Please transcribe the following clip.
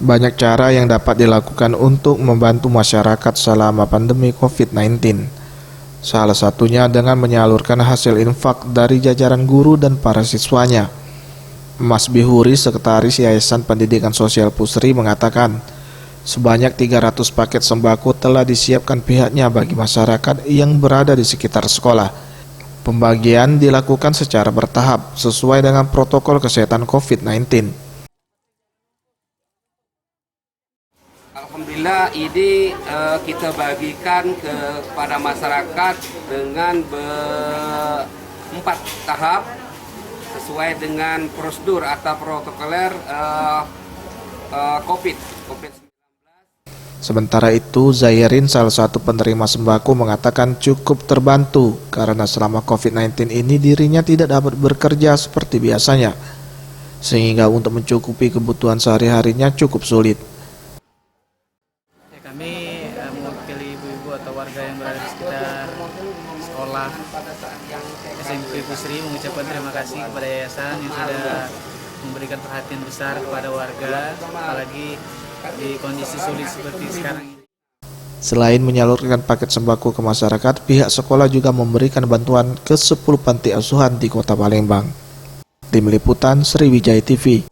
Banyak cara yang dapat dilakukan untuk membantu masyarakat selama pandemi COVID-19. Salah satunya dengan menyalurkan hasil infak dari jajaran guru dan para siswanya. Mas Bihuri, Sekretaris Yayasan Pendidikan Sosial Pusri, mengatakan sebanyak 300 paket sembako telah disiapkan pihaknya bagi masyarakat yang berada di sekitar sekolah. Pembagian dilakukan secara bertahap sesuai dengan protokol kesehatan COVID-19. Alhamdulillah ini kita bagikan kepada masyarakat dengan 4 tahap sesuai dengan prosedur atau protokoler COVID-19. Sementara itu, Zairin, salah satu penerima sembako, mengatakan cukup terbantu karena selama COVID-19 ini dirinya tidak dapat bekerja seperti biasanya, sehingga untuk mencukupi kebutuhan sehari-harinya cukup sulit. Kami mewakili ibu-ibu atau warga yang berada di sekitar sekolah SMP Pusri mengucapkan terima kasih kepada yayasan yang sudah memberikan perhatian besar kepada warga, apalagi di kondisi sulit seperti sekarang ini. Selain menyalurkan paket sembako ke masyarakat, pihak sekolah juga memberikan bantuan ke 10 panti asuhan di Kota Palembang. Tim Liputan Sriwijaya TV.